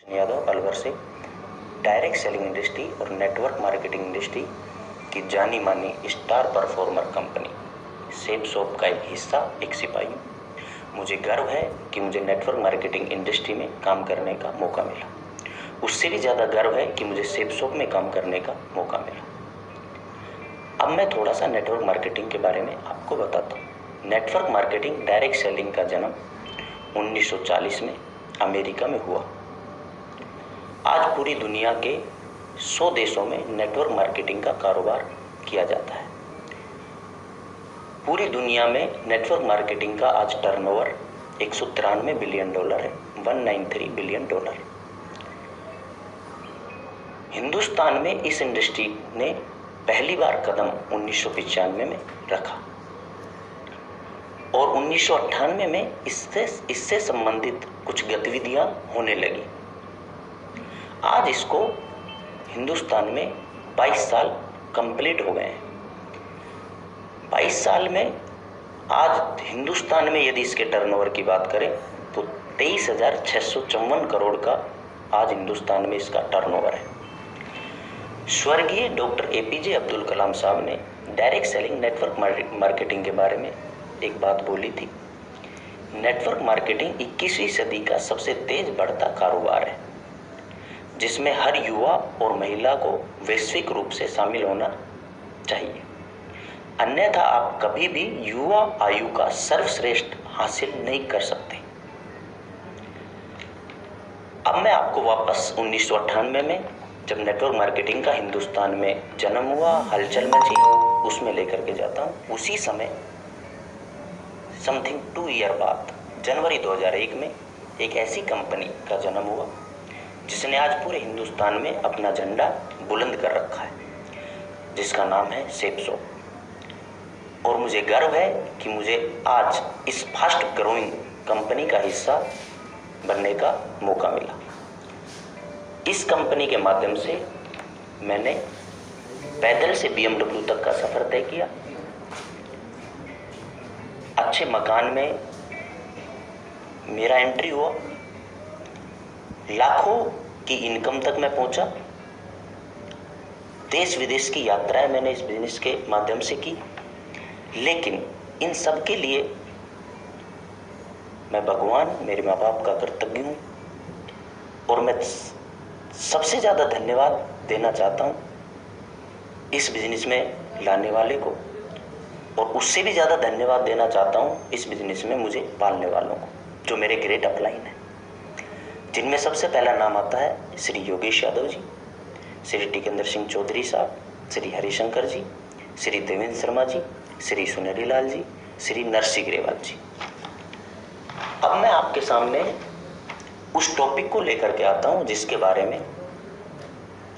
यादव अलवर से direct selling industry और network marketing industry की जानी मानी स्टार परफॉर्मर कंपनी सेपसॉप का एक हिस्सा, एक सिपाही हूँ। मुझे गर्व है कि मुझे नेटवर्क मार्केटिंग इंडस्ट्री में काम करने का मौका मिला। उससे भी ज़्यादा गर्व है कि मुझे सेपसॉप में काम करने का मौका मिला। अब मैं थोड़ा सा नेटवर्क मार्केटिंग के बारे में आपको बताता हूँ। नेटवर्क मार्केटिंग डायरेक्ट सेलिंग का जन्म 1940 में अमेरिका में हुआ। आज पूरी दुनिया के 100 देशों में नेटवर्क मार्केटिंग का कारोबार किया जाता है। पूरी दुनिया में नेटवर्क मार्केटिंग का आज टर्नओवर $193 बिलियन है, $193 बिलियन। हिंदुस्तान में इस इंडस्ट्री ने पहली बार कदम 1995 में रखा और 1998 में इससे संबंधित कुछ गतिविधियां होने लगी। आज इसको हिंदुस्तान में 22 साल कंप्लीट हो गए हैं। 22 साल में आज हिंदुस्तान में यदि इसके टर्नओवर की बात करें तो 23,654 करोड़ का आज हिंदुस्तान में इसका टर्नओवर है। स्वर्गीय डॉक्टर एपीजे अब्दुल कलाम साहब ने डायरेक्ट सेलिंग नेटवर्क मार्केटिंग के बारे में एक बात बोली थी। नेटवर्क मार्केटिंग 21वीं सदी का सबसे तेज बढ़ता कारोबार है, जिसमें हर युवा और महिला को वैश्विक रूप से शामिल होना चाहिए, अन्यथा आप कभी भी युवा आयु का सर्वश्रेष्ठ हासिल नहीं कर सकते। अब मैं आपको वापस 1998 में जब नेटवर्क मार्केटिंग का हिंदुस्तान में जन्म हुआ, हलचल मची, उसमें लेकर के जाता हूँ। उसी समय समथिंग 2 ईयर बाद जनवरी 2001 में एक ऐसी कंपनी का जन्म हुआ जिसने आज पूरे हिंदुस्तान में अपना झंडा बुलंद कर रखा है, जिसका नाम है सेपसॉप। और मुझे गर्व है कि मुझे आज इस फास्ट ग्रोइंग कंपनी का हिस्सा बनने का मौका मिला। इस कंपनी के माध्यम से मैंने पैदल से BMW तक का सफर तय किया। अच्छे मकान में मेरा एंट्री हुआ, लाखों की इनकम तक मैं पहुंचा। देश विदेश की यात्राएं मैंने इस बिजनेस के माध्यम से की। लेकिन इन सब के लिए मैं भगवान, मेरे माँ बाप का कृतज्ञ हूँ और मैं सबसे ज़्यादा धन्यवाद देना चाहता हूँ इस बिजनेस में लाने वाले को, और उससे भी ज़्यादा धन्यवाद देना चाहता हूँ इस बिजनेस में मुझे पालने वालों को, जो मेरे ग्रेट अपलाइन हैं, जिनमें सबसे पहला नाम आता है श्री योगेश यादव जी, श्री टिकेंद्र सिंह चौधरी साहब, श्री हरिशंकर जी, श्री देवेंद्र शर्मा जी, श्री सुनेरी लाल जी, श्री नरसी ग्रेवाल जी। अब मैं आपके सामने उस टॉपिक को लेकर के आता हूं जिसके बारे में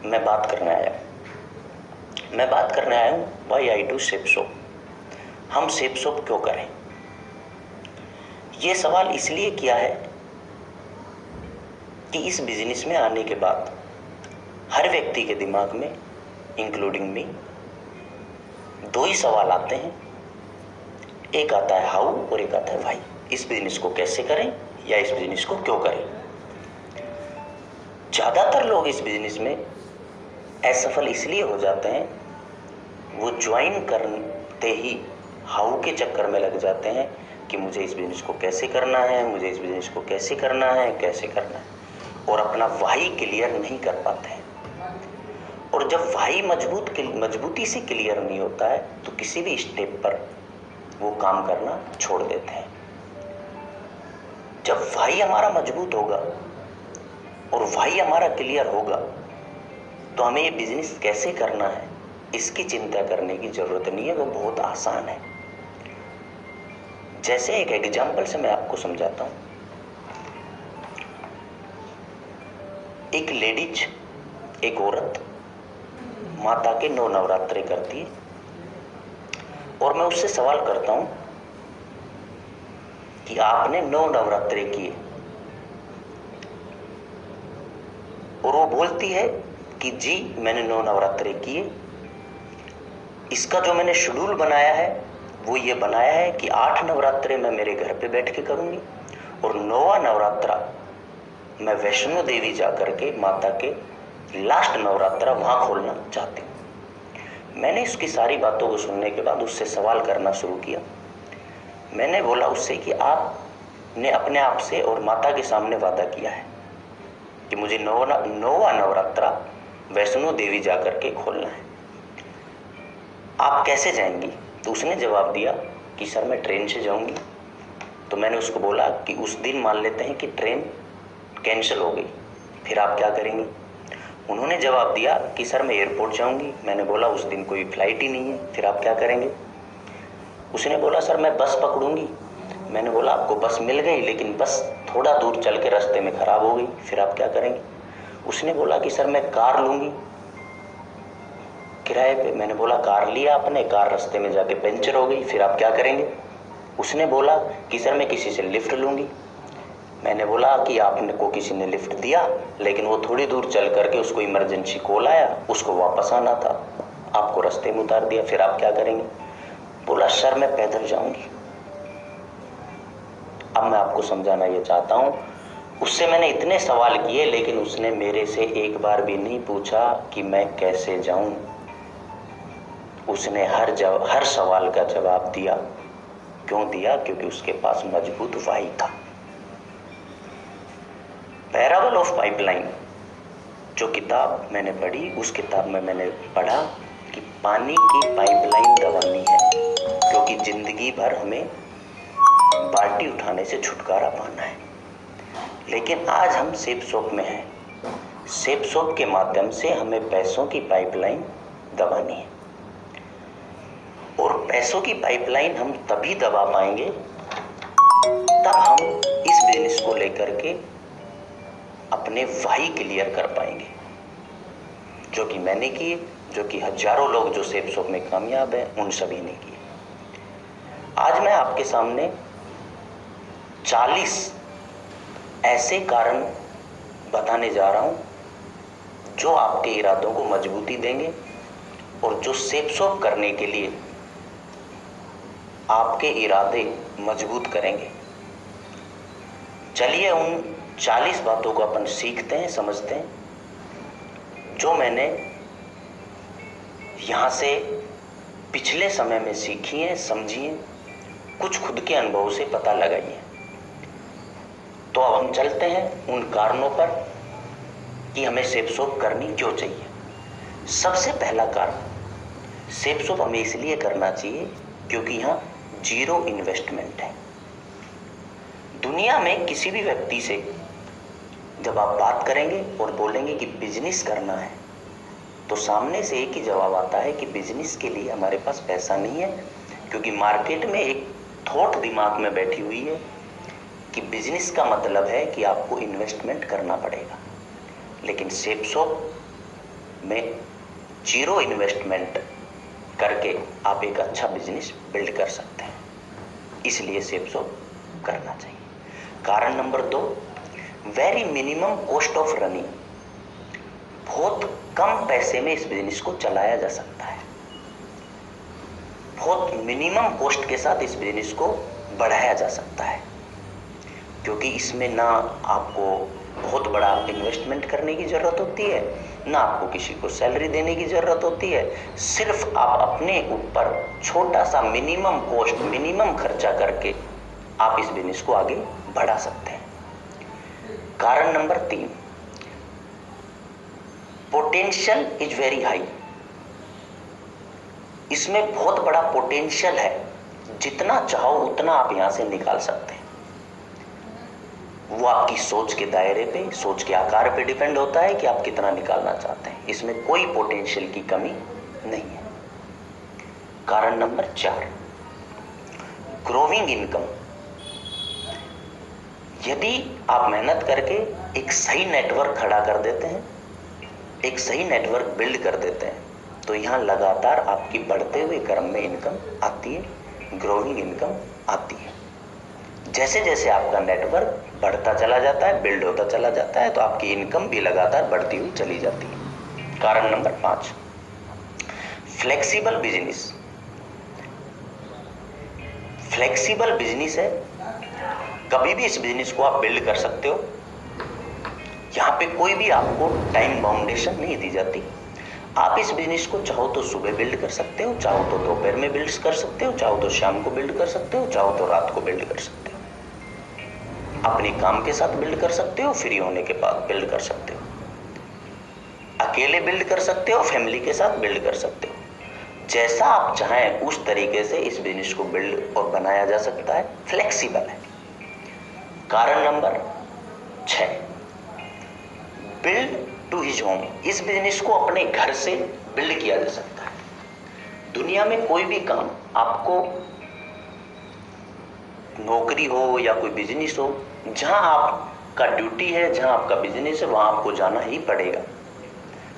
मैं बात करने आया हूं। मैं बात करने आया हूं व्हाई आई डू सेपसॉप। हम सेपसॉप क्यों करें? यह सवाल इसलिए किया है कि इस बिजनेस में आने के बाद हर व्यक्ति के दिमाग में, इंक्लूडिंग मी, 2 ही सवाल आते हैं। एक आता है हाउ और एक आता है व्हाई। इस बिजनेस को कैसे करें या इस बिजनेस को क्यों करें? ज्यादातर लोग इस बिजनेस में असफल इसलिए हो जाते हैं, वो ज्वाइन करते ही हाउ के चक्कर में लग जाते हैं कि मुझे इस बिजनेस को कैसे करना है, मुझे इस बिजनेस को कैसे करना है, कैसे करना है, और अपना व्हाई क्लियर नहीं कर पाते हैं। और जब व्हाई मजबूती से क्लियर नहीं होता है तो किसी भी स्टेप पर वो काम करना छोड़ देते हैं। जब व्हाई हमारा मजबूत होगा और व्हाई हमारा क्लियर होगा तो हमें ये बिजनेस कैसे करना है इसकी चिंता करने की जरूरत नहीं है, वो बहुत आसान है। जैसे एक एग्जाम्पल से मैं आपको समझाता हूं। एक लेडीज, एक औरत माता के 9 नवरात्रे करती है और मैं उससे सवाल करता हूं कि आपने 9 नवरात्रे किए, और वो बोलती है कि जी मैंने 9 नवरात्रे किए। इसका जो मैंने शेड्यूल बनाया है वो ये बनाया है कि 8 नवरात्रे मैं मेरे घर पे बैठ के करूंगी और 9वां नवरात्रा मैं वैष्णो देवी जाकर के माता के लास्ट नवरात्रा वहां खोलना चाहती हूँ। मैंने उसकी सारी बातों को सुनने के बाद उससे सवाल करना शुरू किया। मैंने बोला उससे कि आपने अपने आप से और माता के सामने वादा किया है कि मुझे नौवा नवरात्रा वैष्णो देवी जाकर के खोलना है, आप कैसे जाएंगी? तो उसने जवाब दिया कि सर मैं ट्रेन से जाऊंगी। तो मैंने उसको बोला कि उस दिन मान लेते हैं कि ट्रेन कैंसिल हो गई, फिर आप क्या करेंगे? उन्होंने जवाब दिया कि सर मैं एयरपोर्ट जाऊंगी। मैंने बोला उस दिन कोई फ्लाइट ही नहीं है, फिर आप क्या करेंगे? उसने बोला सर मैं बस पकड़ूंगी। मैंने बोला आपको बस मिल गई, लेकिन बस थोड़ा दूर चल के रास्ते में खराब हो गई, फिर आप क्या करेंगे? उसने बोला कि सर मैं कार लूंगी किराए पे। मैंने बोला कार लिया आपने, कार रास्ते में जाके पंचर हो गई, फिर आप क्या करेंगे? उसने बोला कि सर मैं किसी से लिफ्ट लूंगी। मैंने बोला कि आपने को किसी ने लिफ्ट दिया, लेकिन वो थोड़ी दूर चल करके उसको इमरजेंसी कॉल आया, उसको वापस आना था, आपको रास्ते में उतार दिया, फिर आप क्या करेंगे? बोला सर मैं पैदल जाऊंगी। अब मैं आपको समझाना ये चाहता हूं, उससे मैंने इतने सवाल किए, लेकिन उसने मेरे से एक बार भी नहीं पूछा कि मैं कैसे जाऊं। उसने हर सवाल का जवाब दिया। क्यों दिया? क्योंकि उसके पास मजबूत वाई था। पैराबल ऑफ पाइपलाइन जो किताब मैंने पढ़ी, उस किताब में मैंने पढ़ा कि पानी की पाइपलाइन दबानी है, क्योंकि जिंदगी भर हमें बाल्टी उठाने से छुटकारा पाना है। लेकिन आज हम सेप शॉप में हैं, सेप शॉप के माध्यम से हमें पैसों की पाइपलाइन दबानी है, और पैसों की पाइपलाइन हम तभी दबा पाएंगे तब हम इस बिजनेस को लेकर के अपने वाई क्लियर कर पाएंगे, जो कि मैंने किए, जो कि हजारों लोग जो सेप शॉप में कामयाब हैं उन सभी ने किए। आज मैं आपके सामने 40 ऐसे कारण बताने जा रहा हूं जो आपके इरादों को मजबूती देंगे और जो सेप शॉप करने के लिए आपके इरादे मजबूत करेंगे। चलिए उन 40 बातों को अपन सीखते हैं, समझते हैं, जो मैंने यहां से पिछले समय में सीखी है, समझी है, कुछ खुद के अनुभव से पता लगाई है। तो अब हम चलते हैं उन कारणों पर कि हमें सेप शॉप करनी क्यों चाहिए। सबसे पहला कारण, सेप शॉप हमें इसलिए करना चाहिए क्योंकि यहाँ जीरो इन्वेस्टमेंट है। दुनिया में किसी भी व्यक्ति से जब आप बात करेंगे और बोलेंगे कि बिजनेस करना है, तो सामने से एक ही जवाब आता है कि बिजनेस के लिए हमारे पास पैसा नहीं है, क्योंकि मार्केट में एक थॉट दिमाग में बैठी हुई है कि बिजनेस का मतलब है कि आपको इन्वेस्टमेंट करना पड़ेगा। लेकिन सेप शॉप में जीरो इन्वेस्टमेंट करके आप एक अच्छा बिजनेस बिल्ड कर सकते हैं, इसलिए सेप शॉप करना चाहिए। कारण number 2, very minimum cost of running. बहुत कम पैसे में इस बिजनेस को चलाया जा सकता है। बहुत मिनिमम कॉस्ट के साथ इस बिजनेस को बढ़ाया जा सकता है, क्योंकि इसमें ना आपको बहुत बड़ा इन्वेस्टमेंट करने की जरूरत होती है, ना आपको किसी को सैलरी देने की जरूरत होती है। सिर्फ आप अपने ऊपर छोटा सा मिनिमम कॉस्ट, मिनिमम खर्चा करके आप इस बिजनेस को आगे बढ़ा सकते हैं। कारण number 3, potential is very high. इसमें बहुत बड़ा पोटेंशियल है, जितना चाहो उतना आप यहां से निकाल सकते हैं। वो आपकी सोच के दायरे पे, सोच के आकार पे डिपेंड होता है कि आप कितना निकालना चाहते हैं। इसमें कोई पोटेंशियल की कमी नहीं है। कारण नंबर 4, ग्रोइंग इनकम। यदि आप मेहनत करके एक सही नेटवर्क खड़ा कर देते हैं, एक सही नेटवर्क बिल्ड कर देते हैं, तो यहाँ लगातार आपकी बढ़ते हुए क्रम में इनकम आती है, ग्रोइंग इनकम आती है। जैसे जैसे आपका नेटवर्क बढ़ता चला जाता है, बिल्ड होता चला जाता है, तो आपकी इनकम भी लगातार बढ़ती हुई चली जाती है। कारण number 5, flexible business. Flexible business है, कभी भी इस बिजनेस को आप बिल्ड कर सकते हो, यहाँ पे कोई भी आपको टाइम बाउंडेशन नहीं दी जाती। आप इस बिजनेस को चाहो तो सुबह बिल्ड कर सकते हो, चाहो तो दोपहर में बिल्ड कर सकते हो, चाहो तो शाम को बिल्ड कर सकते हो, चाहो तो रात को बिल्ड कर सकते हो। अपने काम के साथ बिल्ड कर सकते हो, फ्री होने के बाद बिल्ड कर सकते हो, अकेले बिल्ड कर सकते हो, फैमिली के साथ बिल्ड कर सकते हो। जैसा आप चाहें उस तरीके से इस बिजनेस को बिल्ड और बनाया जा सकता है, फ्लेक्सिबल है। कारण number 6, build to his home. इस बिजनेस को अपने घर से बिल्ड किया जा सकता है। दुनिया में कोई भी काम, आपको नौकरी हो या कोई बिजनेस हो, जहां आपका ड्यूटी है, जहां आपका बिजनेस है, वहां आपको जाना ही पड़ेगा।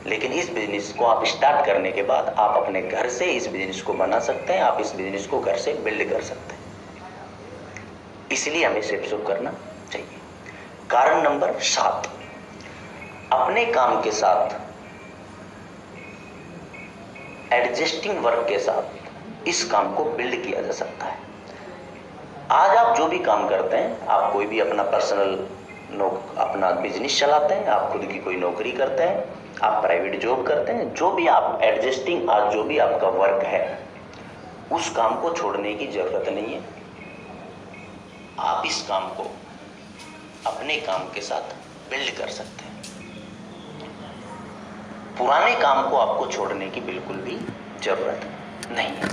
लेकिन इस बिजनेस को आप स्टार्ट करने के बाद आप अपने घर से इस बिजनेस को बना सकते हैं, आप इस बिजनेस को घर से बिल्ड कर सकते हैं। इसलिए हमें सेफ करना चाहिए। कारण नंबर 7, अपने काम के साथ, एडजस्टिंग वर्क के साथ इस काम को बिल्ड किया जा सकता है। आज आप जो भी काम करते हैं, आप कोई भी अपना पर्सनल अपना बिजनेस चलाते हैं, आप खुद की कोई नौकरी करते हैं, आप प्राइवेट जॉब करते हैं, जो भी आप एडजस्टिंग, आज जो भी आपका वर्क है, उस काम को छोड़ने की जरूरत नहीं है। आप इस काम को अपने काम के साथ बिल्ड कर सकते हैं। पुराने काम को आपको छोड़ने की बिल्कुल भी जरूरत नहीं है।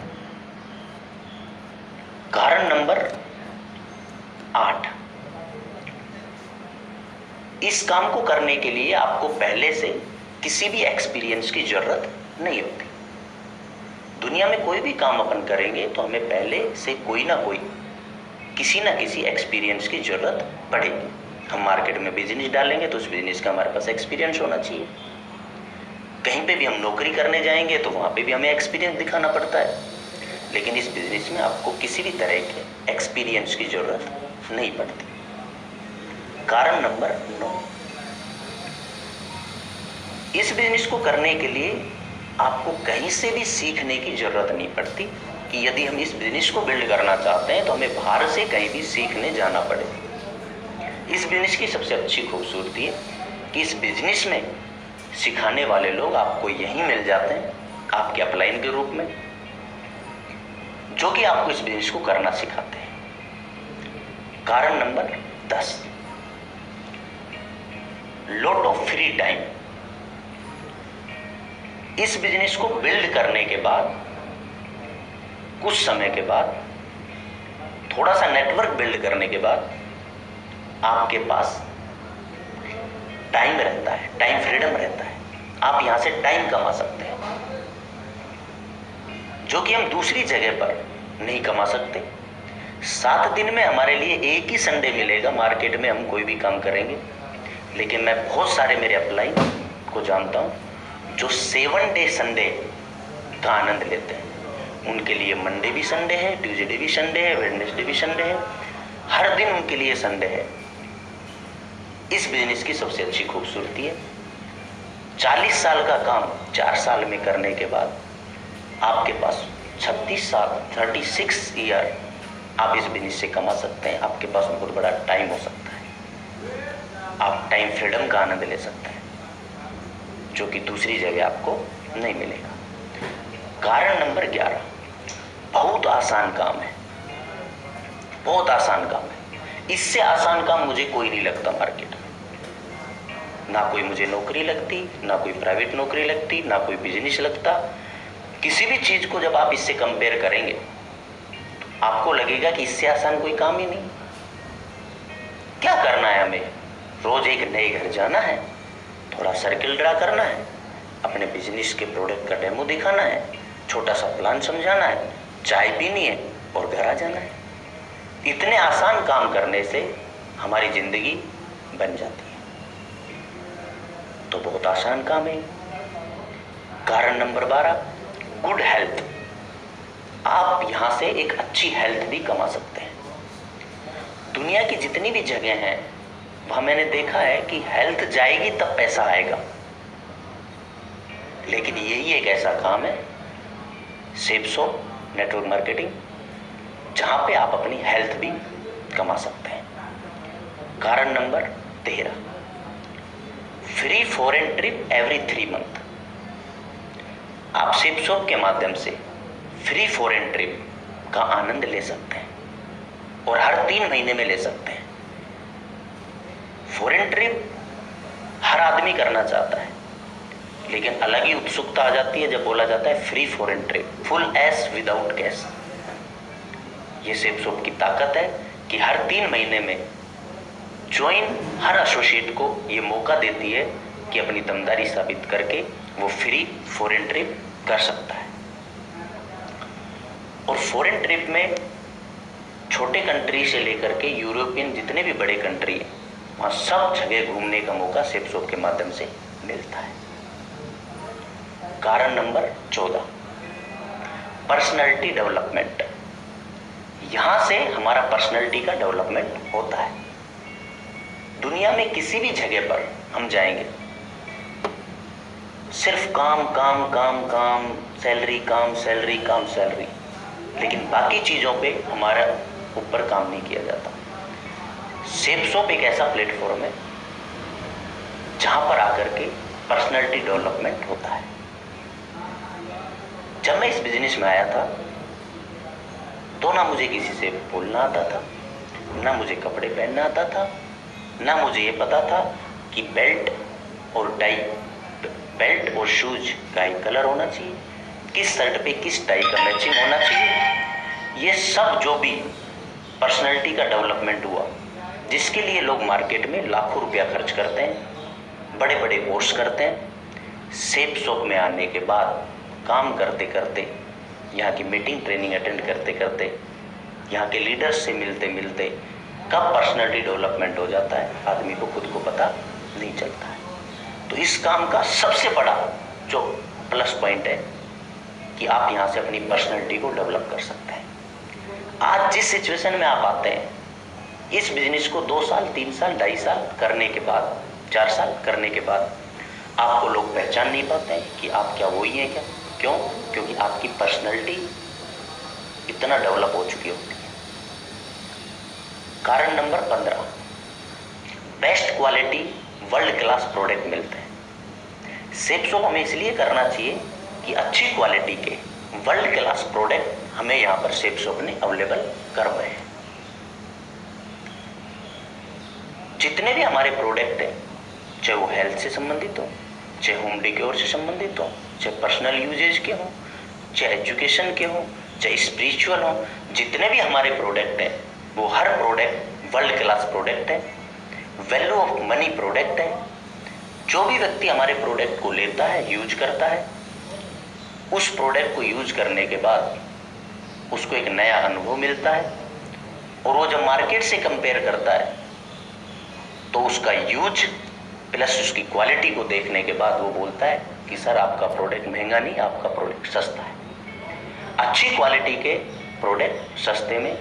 कारण नंबर 8, इस काम को करने के लिए आपको पहले से किसी भी एक्सपीरियंस की जरूरत नहीं होती। दुनिया में कोई भी काम अपन करेंगे तो हमें पहले से कोई ना कोई, किसी ना किसी एक्सपीरियंस की जरूरत पड़ेगी। हम मार्केट में बिजनेस डालेंगे तो उस बिजनेस का हमारे पास एक्सपीरियंस होना चाहिए। कहीं पे भी हम नौकरी करने जाएंगे तो वहां पे भी हमें एक्सपीरियंस दिखाना पड़ता है। लेकिन इस बिजनेस में आपको किसी भी तरह के एक्सपीरियंस की जरूरत नहीं पड़ती। कारण नंबर 9, इस बिजनेस को करने के लिए आपको कहीं से भी सीखने की जरूरत नहीं पड़ती कि यदि हम इस बिजनेस को बिल्ड करना चाहते हैं तो हमें बाहर से कहीं भी सीखने जाना पड़े। इस बिजनेस की सबसे अच्छी खूबसूरती है कि इस बिजनेस में सिखाने वाले लोग आपको यहीं मिल जाते हैं, आपके अपलाइन के रूप में, जो कि आपको इस बिजनेस को करना सिखाते हैं। कारण number 10, lot of free time. इस बिजनेस को बिल्ड करने के बाद, कुछ समय के बाद, थोड़ा सा नेटवर्क बिल्ड करने के बाद आपके पास टाइम रहता है, टाइम फ्रीडम रहता है। आप यहां से टाइम कमा सकते हैं, जो कि हम दूसरी जगह पर नहीं कमा सकते। 7 दिन में हमारे लिए एक ही संडे मिलेगा, मार्केट में हम कोई भी काम करेंगे। लेकिन मैं बहुत सारे मेरे अपलाइन को जानता हूं जो 7 डे संडे का आनंद लेते हैं। उनके लिए मंडे भी संडे है, ट्यूसडे भी संडे है, वेडनेसडे भी संडे है, हर दिन उनके लिए संडे है। इस बिजनेस की सबसे अच्छी खूबसूरती है, 40 साल का काम 4 साल में करने के बाद आपके पास 36 साल, 36 ईयर आप इस बिजनेस से कमा सकते हैं। आपके पास बहुत बड़ा टाइम हो सकता है, आप टाइम फ्रीडम का आनंद ले सकते हैं, जो कि दूसरी जगह आपको नहीं मिलेगा। कारण नंबर 11, बहुत आसान काम है, बहुत आसान काम है। इससे आसान काम मुझे कोई नहीं लगता मार्केट में। ना कोई मुझे नौकरी लगती, ना कोई प्राइवेट नौकरी लगती, ना कोई बिजनेस लगता। किसी भी चीज को जब आप इससे कंपेयर करेंगे तो आपको लगेगा कि इससे आसान कोई काम ही नहीं। क्या करना है हमें? रोज एक नए घर जाना है, थोड़ा सर्किल ड्रा करना है, अपने बिजनेस के प्रोडक्ट का डेमो दिखाना है, छोटा सा प्लान समझाना है, चाय पीनी है और घर आ जाना है। इतने आसान काम करने से हमारी जिंदगी बन जाती है। तो बहुत आसान काम है। कारण नंबर 12, गुड हेल्थ। आप यहां से एक अच्छी हेल्थ भी कमा सकते हैं। दुनिया की जितनी भी जगह हैं वहां मैंने देखा है कि हेल्थ जाएगी तब पैसा आएगा। लेकिन यही एक ऐसा काम है, सेप्सो नेटवर्क मार्केटिंग, जहां पे आप अपनी हेल्थ भी कमा सकते हैं। कारण number 13, free foreign trip every 3 month. आप सेप शॉप के माध्यम से फ्री फॉरेन ट्रिप का आनंद ले सकते हैं और हर 3 महीने में ले सकते हैं। फॉरेन ट्रिप हर आदमी करना चाहता है, लेकिन अलग ही उत्सुकता आ जाती है जब बोला जाता है फ्री फॉरेन ट्रिप, फुल ऐश विदाउट कैश। ये सेप शॉप की ताकत है कि हर 3 महीने में ज्वाइन हर एसोसिएट को ये मौका देती है कि अपनी दमदारी साबित करके वो फ्री फॉरेन ट्रिप कर सकता है। और फॉरेन ट्रिप में छोटे कंट्री से लेकर के यूरोपियन जितने भी बड़े कंट्री हैं, वहाँ सब जगह घूमने का मौका सेप शॉप के माध्यम से मिलता है। कारण नंबर 14, पर्सनैलिटी डेवलपमेंट। यहां से हमारा पर्सनैलिटी का डेवलपमेंट होता है। दुनिया में किसी भी जगह पर हम जाएंगे, सिर्फ काम काम काम काम, सैलरी काम सैलरी काम सैलरी, लेकिन बाकी चीजों पे हमारा ऊपर काम नहीं किया जाता। सेप शॉप एक ऐसा प्लेटफॉर्म है जहां पर आकर के पर्सनैलिटी डेवलपमेंट होता है। जब मैं इस बिजनेस में आया था तो ना मुझे किसी से बोलना आता था, ना मुझे कपड़े पहनना आता था, ना मुझे ये पता था कि बेल्ट और शूज का एक कलर होना चाहिए, किस शर्ट पे किस टाई का मैचिंग होना चाहिए। ये सब जो भी पर्सनैलिटी का डेवलपमेंट हुआ, जिसके लिए लोग मार्केट में लाखों रुपया खर्च करते हैं, बड़े बड़े कोर्स करते हैं, सेप शॉप में आने के बाद काम करते करते, यहाँ की मीटिंग ट्रेनिंग अटेंड करते करते, यहाँ के लीडर्स से मिलते मिलते कब पर्सनैलिटी डेवलपमेंट हो जाता है आदमी को खुद को पता नहीं चलता है। तो इस काम का सबसे बड़ा जो प्लस पॉइंट है कि आप यहाँ से अपनी पर्सनैलिटी को डेवलप कर सकते हैं। आज जिस सिचुएशन में आप आते हैं, इस बिजनेस को 2 साल 3 साल 2.5 साल करने के बाद, 4 साल करने के बाद आपको लोग पहचान नहीं पाते हैं कि आप क्या वही हैं क्या। क्यों? क्योंकि आपकी पर्सनैलिटी इतना डेवलप हो चुकी होती है। कारण number 15, best quality world class product मिलते हैं। सेप शॉप हमें इसलिए करना चाहिए कि अच्छी क्वालिटी के वर्ल्ड क्लास प्रोडक्ट हमें यहाँ पर सेप शॉप ने अवेलेबल करवाए हैं। जितने भी हमारे प्रोडक्ट हैं, चाहे वो हेल्थ से संबंधित हो, चाहे होम डेकोर से संबंधित हो, चाहे पर्सनल यूजेज के हो, चाहे एजुकेशन के हो, चाहे स्पिरिचुअल हो, जितने भी हमारे प्रोडक्ट हैं वो हर प्रोडक्ट वर्ल्ड क्लास प्रोडक्ट है, वैल्यू ऑफ मनी प्रोडक्ट है। जो भी व्यक्ति हमारे प्रोडक्ट को लेता है, यूज करता है, उस प्रोडक्ट को यूज करने के बाद उसको एक नया अनुभव मिलता है, और वो जब मार्केट से कंपेयर करता है तो उसका यूज प्लस उसकी क्वालिटी को देखने के बाद वो बोलता है कि सर आपका प्रोडक्ट महंगा नहीं, आपका प्रोडक्ट सस्ता है। अच्छी क्वालिटी के प्रोडक्ट सस्ते में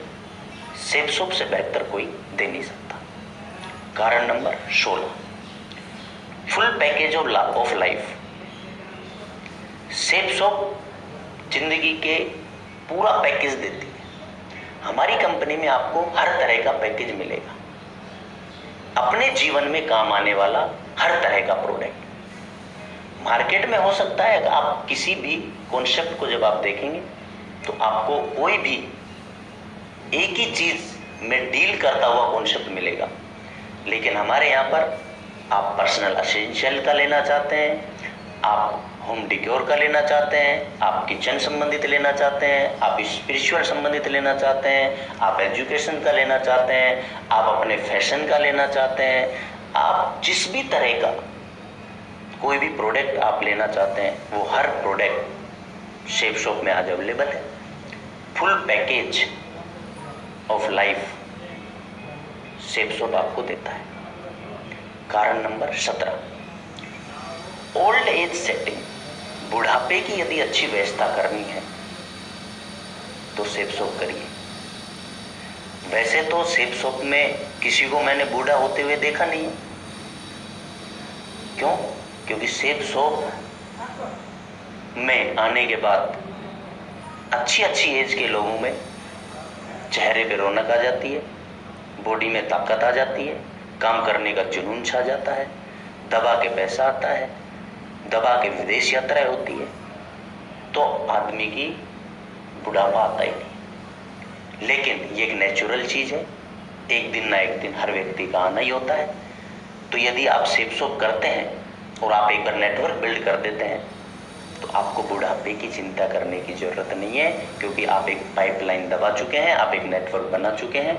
सेप शॉप से बेहतर कोई दे नहीं सकता। कारण number 16, full package of life. Shape shop जिंदगी के पूरा पैकेज देती है। हमारी कंपनी में आपको हर तरह का पैकेज मिलेगा, अपने जीवन में काम आने वाला हर तरह का प्रोडक्ट। मार्केट में हो सकता है आप किसी भी कॉन्सेप्ट को जब आप देखेंगे तो आपको कोई भी एक ही चीज में डील करता हुआ कॉन्सेप्ट मिलेगा, लेकिन हमारे यहाँ पर आप पर्सनल एसेंशियल का लेना चाहते हैं, आप होम डेकोर का लेना चाहते हैं, आप किचन संबंधित लेना चाहते हैं, आप स्पिरिचुअल संबंधित लेना चाहते हैं, आप एजुकेशन का लेना चाहते हैं, आप अपने फैशन का लेना चाहते हैं, आप जिस भी तरह का कोई भी प्रोडक्ट आप लेना चाहते हैं वो हर प्रोडक्ट सेप शॉप में आज अवेलेबल है। Full package of life shape shop आपको देता है। कारण नंबर 17, ओल्ड एज सेटिंग। बुढ़ापे की यदि अच्छी व्यवस्था करनी है तो सेप शॉप करिए। वैसे तो सेप शॉप में किसी को मैंने बूढ़ा होते हुए देखा नहीं। क्यों? क्योंकि सेप शॉप में आने के बाद अच्छी एज के लोगों में चेहरे पे रौनक आ जाती है, बॉडी में ताकत आ जाती है, काम करने का जुनून छा जाता है, दबा के पैसा आता है, दबा के विदेश यात्राएं होती है, तो आदमी की बुढ़ापा आता ही नहीं। लेकिन ये एक नेचुरल चीज है, एक दिन ना एक दिन हर व्यक्ति का आना ही होता है। तो यदि आप सेव सोप करते हैं और आप एक बार नेटवर्क बिल्ड कर देते हैं तो आपको बुढ़ापे की चिंता करने की जरूरत नहीं है, क्योंकि आप एक पाइपलाइन दबा चुके हैं, आप एक नेटवर्क बना चुके हैं।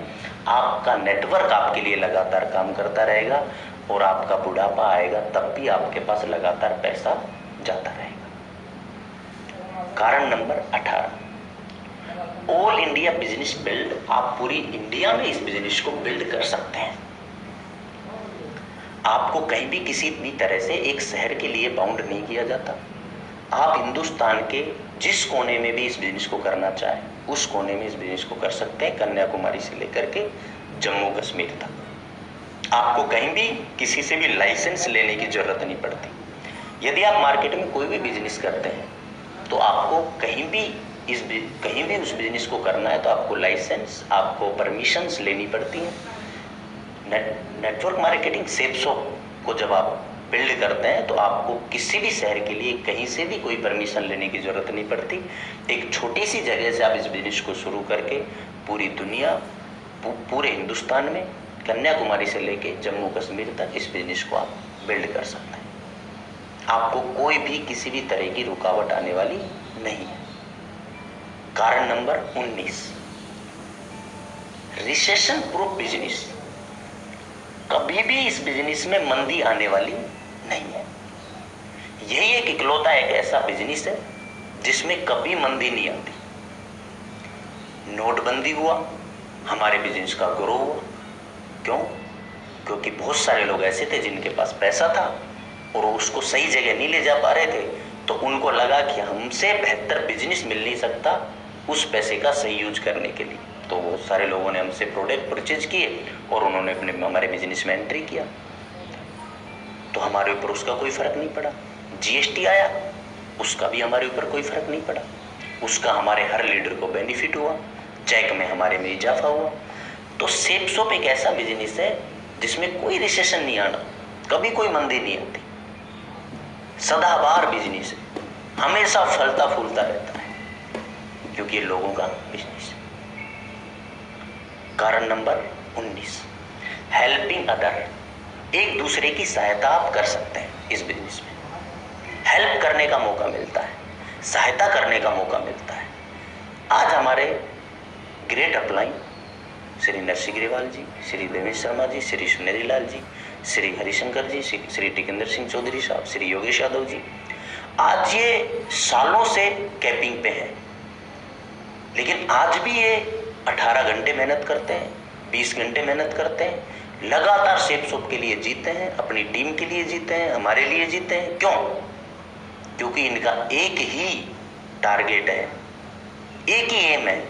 आपका नेटवर्क आपके लिए लगातार काम करता रहेगा और आपका बुढ़ापा आएगा तब भी आपके पास लगातार पैसा जाता रहेगा। कारण number 18, all India business build. आप पूरी इंडिया में इस बिजनेस को बिल्ड कर सकते हैं। आपको कहीं भी किसी भी तरह से एक शहर के लिए बाउंड नहीं किया जाता। आप हिंदुस्तान के जिस कोने में भी इस बिजनेस को करना चाहें उस कोने में इस बिजनेस को कर सकते हैं, कन्याकुमारी से लेकर के जम्मू कश्मीर तक। आपको कहीं भी किसी से भी लाइसेंस लेने की जरूरत नहीं पड़ती। यदि आप मार्केट में कोई भी बिजनेस करते हैं तो आपको कहीं भी उस बिजनेस को करना है तो आपको लाइसेंस, आपको परमिशंस लेनी पड़ती हैं। नेटवर्क मार्केटिंग सेव सोप को जब आप बिल्ड करते हैं तो आपको किसी भी शहर के लिए कहीं से भी कोई परमिशन लेने की जरूरत नहीं पड़ती। एक छोटी सी जगह से आप इस बिजनेस को शुरू करके पूरी दुनिया, पूरे हिंदुस्तान में कन्याकुमारी से लेके जम्मू कश्मीर तक इस बिजनेस को आप बिल्ड कर सकते हैं। आपको कोई भी किसी भी तरह की रुकावट आने वाली नहीं है। कारण नंबर 19, रिसेशन प्रूफ बिजनेस। कभी भी इस बिजनेस में मंदी आने वाली नहीं है। यही एक इकलौता एक ऐसा बिजनेस है जिसमें कभी मंदी नहीं आती। नोटबंदी हुआ, हमारे बिजनेस का ग्रो हुआ। क्यों? क्योंकि बहुत सारे लोग ऐसे थे जिनके पास पैसा था और उसको सही जगह नहीं ले जा पा रहे थे, तो उनको लगा कि हमसे बेहतर बिजनेस मिल नहीं सकता उस पैसे का सही यूज करने के लिए। तो बहुत सारे लोगों ने हमसे प्रोडक्ट परचेज किए और उन्होंने हमारे बिजनेस में एंट्री किया, तो हमारे ऊपर उसका कोई फर्क नहीं पड़ा। जीएसटी आया, उसका भी हमारे ऊपर कोई फर्क नहीं पड़ा, उसका हमारे हर लीडर को बेनिफिट हुआ, चेक में हमारे में इजाफा हुआ। तो सेव सोप एक ऐसा बिजनेस है जिसमें कोई रिसेशन नहीं आना, कभी कोई मंदी नहीं आती, सदाबहार बिजनेस है, हमेशा फलता फूलता रहता है, क्योंकि ये लोगों का बिजनेस है। कारण नंबर 19, हेल्पिंग अदर। एक दूसरे की सहायता आप कर सकते हैं इस बिजनेस में। हेल्प करने का मौका मिलता है, सहायता करने का मौका मिलता है। आज हमारे ग्रेट अपलाइन श्री नरसिंह ग्रेवाल जी, श्री देवेश शर्मा जी, श्री सुनेरी लाल जी, श्री हरिशंकर जी, श्री टिकेंद्र सिंह चौधरी साहब, श्री योगेश यादव जी, आज ये सालों से कैपिंग पे हैं, लेकिन आज भी ये 18 घंटे मेहनत करते हैं, 20 घंटे मेहनत करते हैं, लगातार सेव सोप के लिए जीते हैं, अपनी टीम के लिए जीते हैं, हमारे लिए जीते हैं। क्यों? क्योंकि इनका एक ही टारगेट है, एक ही एम है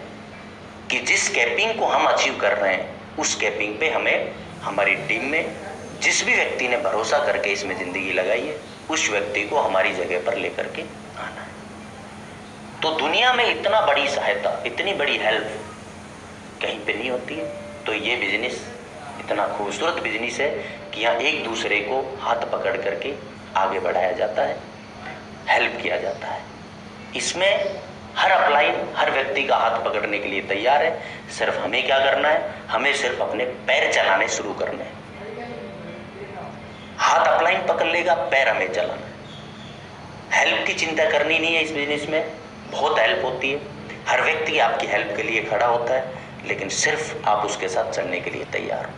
कि जिस कैपिंग को हम अचीव कर रहे हैं उस कैपिंग पे हमें, हमारी टीम में जिस भी व्यक्ति ने भरोसा करके इसमें जिंदगी लगाई है उस व्यक्ति को हमारी जगह पर लेकर के आना है। तो दुनिया में इतना बड़ी सहायता, इतनी बड़ी हेल्प कहीं पे नहीं होती है। तो ये बिजनेस इतना खूबसूरत बिजनेस है कि यहाँ एक दूसरे को हाथ पकड़ करके आगे बढ़ाया जाता है, हेल्प किया जाता है। इसमें हर अपलाइन, हर व्यक्ति का हाथ पकड़ने के लिए तैयार है। सिर्फ हमें क्या करना है, हमें सिर्फ अपने पैर चलाने शुरू करने हैं। हाथ अपलाइन पकड़ लेगा, पैर हमें चलाना है। हेल्प की चिंता करनी नहीं है। इस बिजनेस में बहुत हेल्प होती है, हर व्यक्ति आपकी हेल्प के लिए खड़ा होता है, लेकिन सिर्फ आप उसके साथ चलने के लिए तैयार हो।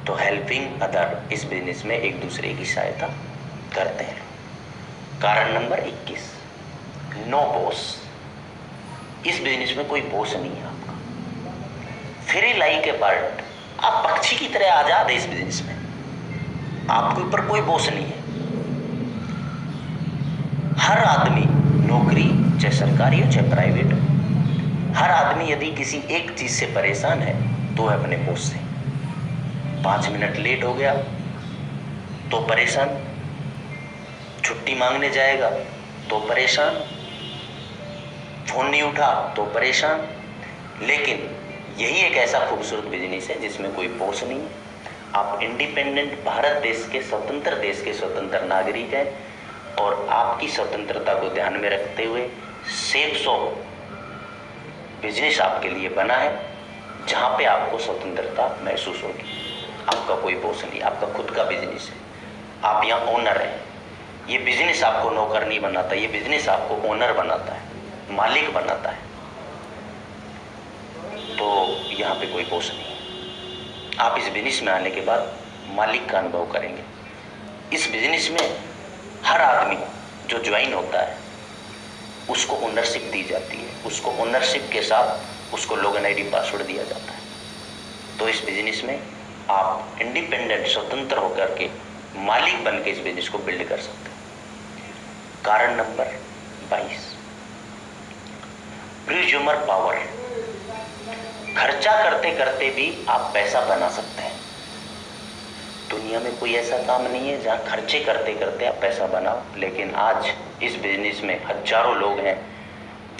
तो हेल्पिंग अदर, इस बिजनेस में एक दूसरे की सहायता करते हैं। कारण नंबर 21, नो बॉस। इस बिजनेस में कोई बॉस नहीं है आपका, फ्री लाइक ए बर्ड। आप पक्षी की तरह आजाद है इस बिजनेस में, आपके ऊपर कोई बॉस नहीं है। हर आदमी, नौकरी चाहे सरकारी हो चाहे प्राइवेट हो, हर आदमी यदि किसी एक चीज से परेशान है तो है अपने बॉस से। 5 मिनट लेट हो गया तो परेशान, छुट्टी मांगने जाएगा तो परेशान, फोन नहीं उठा तो परेशान। लेकिन यही एक ऐसा खूबसूरत बिजनेस है जिसमें कोई बॉस नहीं है। आप इंडिपेंडेंट भारत देश के स्वतंत्र नागरिक हैं और आपकी स्वतंत्रता को ध्यान में रखते हुए सेफ शॉप बिजनेस आपके लिए बना है, जहां पे आपको स्वतंत्रता महसूस होगी। आपका कोई बॉस नहीं, आपका खुद का बिजनेस है, आप यहाँ ओनर हैं। ये बिजनेस आपको नौकर नहीं बनाता, ये बिजनेस आपको ओनर बनाता है, मालिक बनाता है। तो यहाँ पे कोई बॉस नहीं। आप इस बिजनेस में आने के बाद मालिक का अनुभव करेंगे। इस बिजनेस में हर आदमी जो ज्वाइन होता है उसको ओनरशिप दी जाती है, उसको ओनरशिप के साथ उसको लॉगिन आईडी पासवर्ड दिया जाता है। तो इस बिजनेस में आप इंडिपेंडेंट स्वतंत्र होकर के मालिक बन के इस बिजनेस को बिल्ड कर सकते हैं। कारण नंबर 22, प्रीज्यूमर पावर। खर्चा करते करते भी आप पैसा बना सकते हैं। दुनिया में कोई ऐसा काम नहीं है जहां खर्चे करते करते आप पैसा बनाओ, लेकिन आज इस बिजनेस में हजारों लोग हैं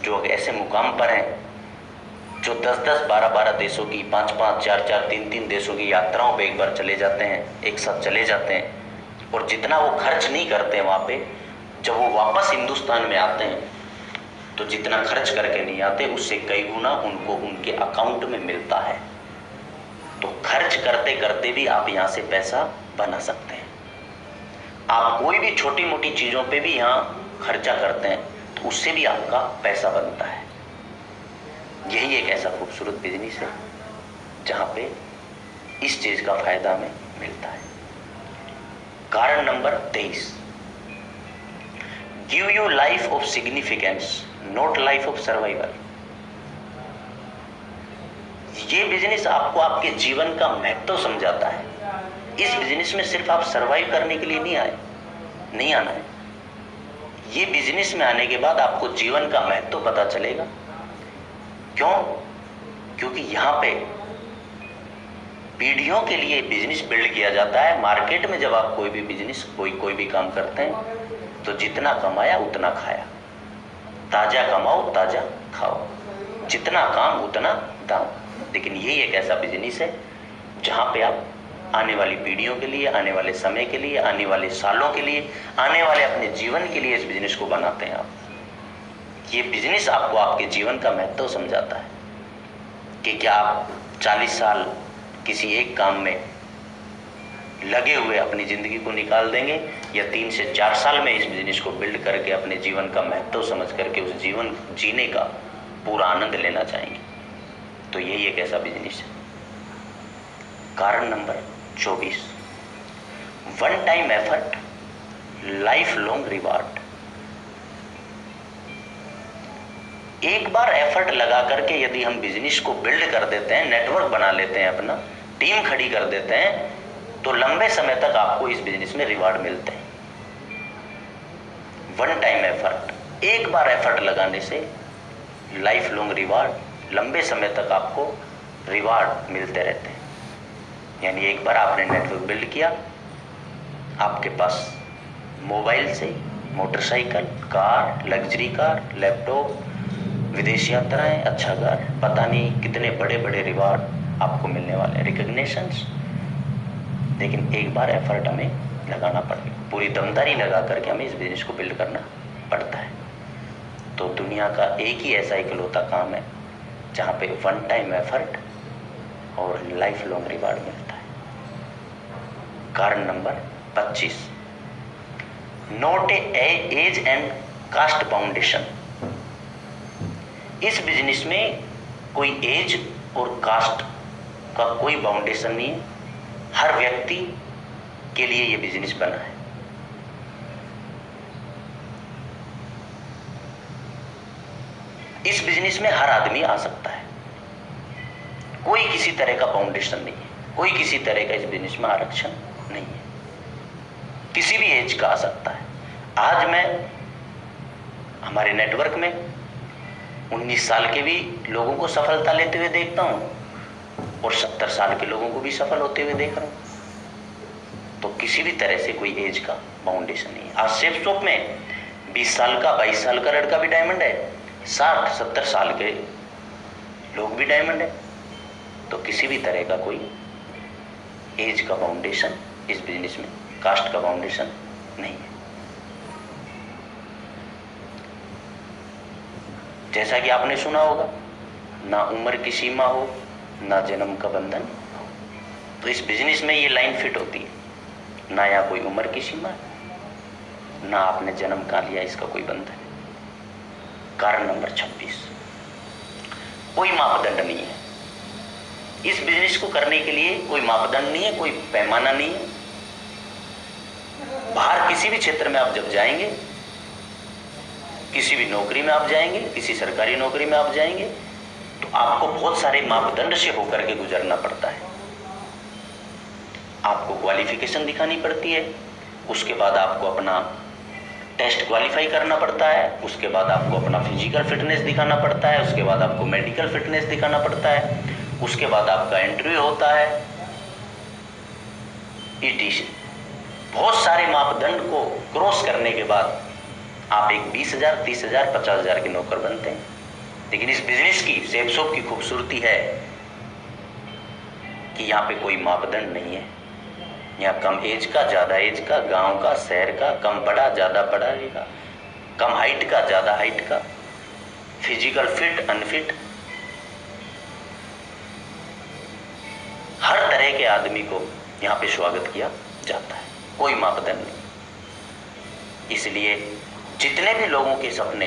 जो ऐसे मुकाम पर हैं जो 10-10, 12-12 देशों की, 5-5, 4-4, 3-3 देशों की यात्राओं पे एक बार चले जाते हैं, एक साथ चले जाते हैं, और जितना वो खर्च नहीं करते वहाँ पे, जब वो वापस हिंदुस्तान में आते हैं तो जितना खर्च करके नहीं आते उससे कई गुना उनको उनके अकाउंट में मिलता है। तो खर्च करते करते भी आप यहाँ से पैसा बना सकते हैं। आप कोई भी छोटी मोटी चीज़ों पे भी यहाँ खर्चा करते हैं तो उससे भी आपका पैसा बनता है। यही एक ऐसा खूबसूरत बिजनेस है जहाँ पे इस चीज़ का फायदा हमें मिलता है। कारण number 23, give you life of significance, not life of survival. ये बिजनेस आपको आपके जीवन का महत्व समझाता है। इस बिजनेस में सिर्फ आप सरवाइव करने के लिए नहीं आना है। ये बिजनेस में आने के बाद आपको जीवन का महत्व पता चलेगा। क्यों? क्योंकि यहाँ पे पीढ़ियों के लिए बिजनेस बिल्ड किया जाता है। मार्केट में जब आप कोई भी बिजनेस, कोई भी काम करते हैं तो जितना कमाया उतना खाया, ताजा कमाओ ताजा खाओ, जितना काम उतना दाम। लेकिन यही एक ऐसा बिजनेस है जहाँ पे आप आने वाली पीढ़ियों के लिए, आने वाले समय के लिए, आने वाले सालों के लिए, आने वाले अपने जीवन के लिए इस बिजनेस को बनाते हैं आप। ये बिजनेस आपको आपके जीवन का महत्व समझाता है कि क्या आप 40 साल किसी एक काम में लगे हुए अपनी जिंदगी को निकाल देंगे, या 3 से 4 साल में इस बिजनेस को बिल्ड करके अपने जीवन का महत्व समझ करके उस जीवन जीने का पूरा आनंद लेना चाहेंगे। तो यही एक ऐसा बिजनेस है। कारण number 24, one time effort, life long reward. एक बार एफर्ट लगा करके यदि हम बिजनेस को बिल्ड कर देते हैं, नेटवर्क बना लेते हैं, अपना टीम खड़ी कर देते हैं, तो लंबे समय तक आपको इस बिजनेस में रिवार्ड मिलते हैं। वन टाइम एफर्ट, एक बार एफर्ट लगाने से लाइफ लॉन्ग रिवार्ड, लंबे समय तक आपको रिवार्ड मिलते रहते हैं। यानी एक बार आपने नेटवर्क बिल्ड किया, आपके पास मोबाइल से motorcycle, car, luxury car, laptop, विदेश यात्राएं, अच्छा घर, पता नहीं कितने बड़े बड़े रिवार्ड आपको मिलने वाले, रिकॉग्निशंस। लेकिन एक बार एफर्ट हमें लगाना पड़ेगा, पूरी दमदारी लगा करके हमें इस बिजनेस को बिल्ड करना पड़ता है। तो दुनिया का एक ही ऐसा इकलौता काम है जहाँ पे वन टाइम एफर्ट और लाइफ लॉन्ग रिवार्ड मिलता है। कारण number 25, not age and caste boundation. इस बिजनेस में कोई एज और कास्ट का कोई बाउंडेशन नहीं है। हर व्यक्ति के लिए यह बिजनेस बना है। इस बिजनेस में हर आदमी आ सकता है, कोई किसी तरह का बाउंडेशन नहीं है, कोई किसी तरह का इस बिजनेस में आरक्षण नहीं है, किसी भी एज का आ सकता है। आज मैं हमारे नेटवर्क में 19 साल के भी लोगों को सफलता लेते हुए देखता हूँ और 70 साल के लोगों को भी सफल होते हुए देख रहा हूँ। तो किसी भी तरह से कोई एज का बाउंडेशन नहीं है। आज सेफ शॉप में 20 साल का, 22 साल का लड़का भी डायमंड है, 60-70 साल के लोग भी डायमंड है। तो किसी भी तरह का कोई एज का फाउंडेशन इस बिजनेस में, कास्ट का फाउंडेशन नहीं है। जैसा कि आपने सुना होगा, ना उम्र की सीमा हो, ना जन्म का बंधन हो। तो इस बिजनेस में ये लाइन फिट होती है, ना यहाँ कोई उम्र की सीमा है, ना आपने जन्म कहाँ लिया इसका कोई बंधन है। कारण नंबर 26, कोई मापदंड नहीं है। इस बिजनेस को करने के लिए कोई मापदंड नहीं है, कोई पैमाना नहीं है। बाहर किसी भी क्षेत्र में आप जब जाएंगे, किसी भी नौकरी में आप जाएंगे, किसी सरकारी नौकरी में आप जाएंगे, तो आपको बहुत सारे मापदंड से होकर के गुजरना पड़ता है। आपको क्वालिफिकेशन दिखानी पड़ती है, उसके बाद आपको अपना टेस्ट क्वालिफाई करना पड़ता है, उसके बाद आपको अपना फिजिकल फिटनेस दिखाना पड़ता है, उसके बाद आपको मेडिकल फिटनेस दिखाना पड़ता है, उसके बाद आपका इंटरव्यू होता है, ETC। बहुत सारे मापदंड को क्रॉस करने के बाद आप एक 20,000, 30,000, 50,000 के नौकर बनते हैं। लेकिन इस बिजनेस की, सेफ शॉप की खूबसूरती है कि यहाँ पे कोई मापदंड नहीं है। यहाँ कम एज का, ज्यादा एज का, गांव का, शहर का, कम पढ़ा, ज्यादा पढ़ा का, कम हाइट का, ज्यादा हाइट का, फिजिकल फिट, अनफिट, हर तरह के आदमी को यहाँ पे स्वागत किया जाता है, कोई मापदंड नहीं। इसलिए जितने भी लोगों के सपने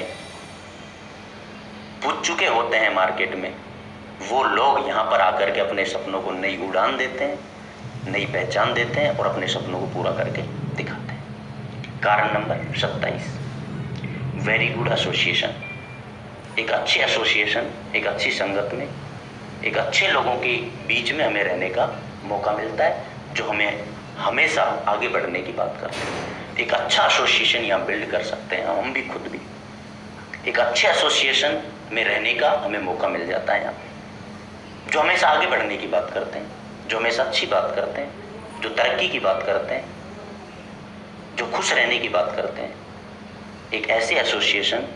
बुझ चुके होते हैं मार्केट में, वो लोग यहाँ पर आकर के अपने सपनों को नई उड़ान देते हैं, नई पहचान देते हैं और अपने सपनों को पूरा करके दिखाते हैं। कारण नंबर 27, वेरी गुड एसोसिएशन। एक अच्छे एसोसिएशन, एक अच्छी संगत में, एक अच्छे लोगों के बीच में हमें रहने का मौका मिलता है, जो हमें हमेशा आगे बढ़ने की बात करते हैं। एक अच्छा एसोसिएशन यहाँ बिल्ड कर सकते हैं हम भी, खुद भी एक अच्छे एसोसिएशन में रहने का हमें मौका मिल जाता है यहाँ पे, जो हमेशा आगे बढ़ने की बात करते हैं, जो हमेशा अच्छी बात करते हैं, जो तरक्की की बात करते हैं, जो खुश रहने की बात करते हैं। एक ऐसे एसोसिएशन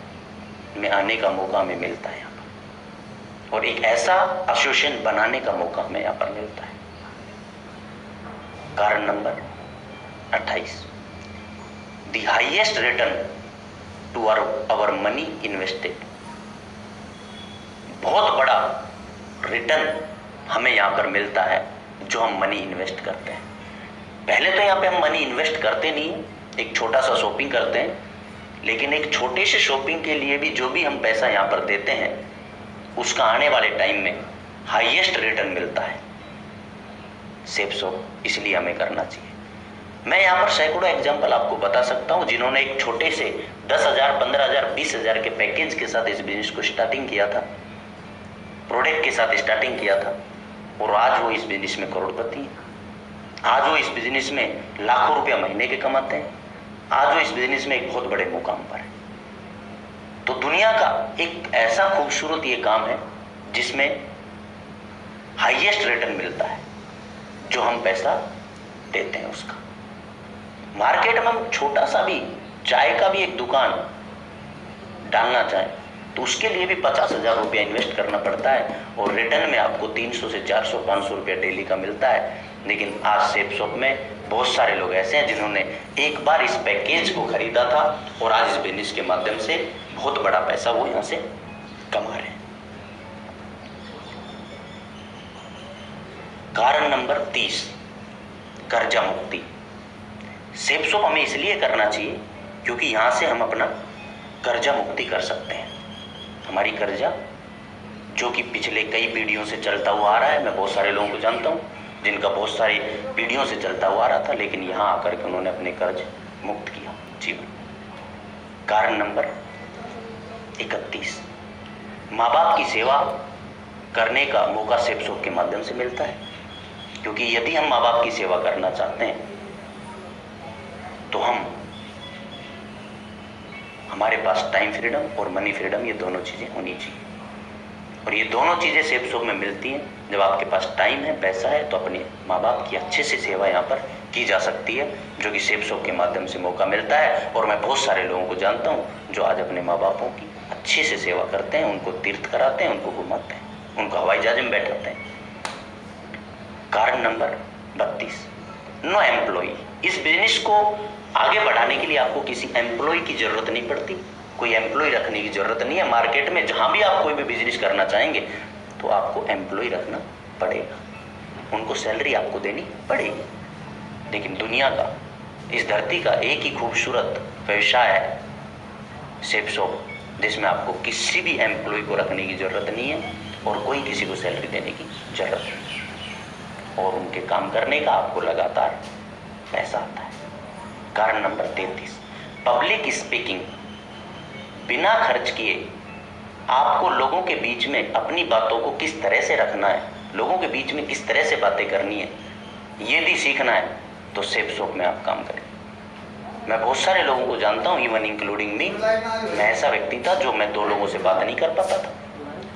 में आने का मौका हमें मिलता है यहाँ पर, और एक ऐसा एसोसिएशन बनाने का मौका हमें यहाँ पर मिलता है। कारण number 28, the highest return to our money invested. बहुत बड़ा रिटर्न हमें यहाँ पर मिलता है जो हम मनी इन्वेस्ट करते हैं। पहले तो यहाँ पे हम मनी इन्वेस्ट करते नहीं, एक छोटा सा शॉपिंग करते हैं, लेकिन एक छोटे से शॉपिंग के लिए भी जो भी हम पैसा यहाँ पर देते हैं, उसका आने वाले टाइम में हाईएस्ट रिटर्न मिलता है। सेफ शॉप इसलिए हमें करना चाहिए। मैं यहाँ पर सैकड़ों एग्जाम्पल आपको बता सकता हूँ जिन्होंने एक छोटे से 10,000, 15,000, 20,000 के पैकेज के साथ इस बिजनेस को स्टार्टिंग किया था, प्रोडक्ट के साथ स्टार्टिंग किया था, और आज वो इस बिजनेस में करोड़पति हैं। आज वो इस बिजनेस में लाखों रुपया महीने के कमाते हैं। आज वो इस बिजनेस में एक बहुत बड़े मुकाम पर है। तो दुनिया का एक ऐसा खूबसूरत ये काम है जिसमें हाईएस्ट रिटर्न मिलता है जो हम पैसा देते हैं उसका। मार्केट में हम छोटा सा भी चाय का भी एक दुकान डालना चाहें तो उसके लिए भी 50,000 रुपया इन्वेस्ट करना पड़ता है, और रिटर्न में आपको 300 से 400, 500 रुपया डेली का मिलता है। लेकिन आज सेफ शॉप में बहुत सारे लोग ऐसे हैं जिन्होंने एक बार इस पैकेज को खरीदा था और आज इस बिजनेस के माध्यम से बहुत बड़ा पैसा वो यहाँ से कमा रहे हैं। कारण नंबर 30, कर्जा मुक्ति। सेफ शॉप हमें इसलिए करना चाहिए क्योंकि यहाँ से हम अपना कर्जा मुक्ति कर सकते हैं। हमारी कर्जा जो कि पिछले कई पीढ़ियों से चलता हुआ आ रहा है, मैं बहुत सारे लोगों को जानता हूँ जिनका बहुत सारी पीढ़ियों से चलता हुआ आ रहा था, लेकिन यहाँ आकर के उन्होंने अपने कर्ज मुक्त किया जीवन। कारण नंबर 31, माँ बाप की सेवा करने का मौका सेफ शॉप के माध्यम से मिलता है, क्योंकि यदि हम माँ बाप की सेवा करना चाहते हैं तो हमारे पास टाइम फ्रीडम और मनी फ्रीडम, ये दोनों चीज़ें होनी चाहिए। और ये दोनों चीज़ें सेफ शॉप में मिलती हैं। जब आपके पास टाइम है, पैसा है, तो अपने माँ बाप की अच्छे से सेवा यहाँ पर की जा सकती है, जो कि सेफ शॉप के माध्यम से मौका मिलता है। और मैं बहुत सारे लोगों को जानता हूँ जो आज अपने माँ बापों की अच्छे से सेवा करते हैं, उनको तीर्थ कराते हैं, उनको घुमाते हैं, उनको हवाई जहाज में बैठाते हैं। कारण नंबर 32, नो एम्प्लॉय। इस बिजनेस को आगे बढ़ाने के लिए आपको किसी एम्प्लॉय की जरूरत नहीं पड़ती, कोई एम्प्लॉय रखने की जरूरत नहीं है। मार्केट में जहां भी आप कोई भी बिजनेस करना चाहेंगे तो आपको एम्प्लॉय रखना पड़ेगा, उनको सैलरी आपको देनी पड़ेगी। लेकिन दुनिया का, इस धरती का एक ही खूबसूरत व्यवसाय है सेफ शॉप, जिसमें आपको किसी भी एम्प्लॉय को रखने की जरूरत नहीं है और कोई किसी को सैलरी देने की जरूरत नहीं है, और उनके काम करने का आपको लगातार पैसा आता है। कारण नंबर 33, पब्लिक स्पीकिंग। बिना खर्च किए आपको लोगों के बीच में अपनी बातों को किस तरह से रखना है, लोगों के बीच में किस तरह से बातें करनी है, ये भी सीखना है तो सेफ शॉप में आप काम करें। मैं बहुत सारे लोगों को जानता हूँ, इवन इंक्लूडिंग मी। मैं ऐसा व्यक्ति था जो मैं 2 लोगों से बात नहीं कर पाता था,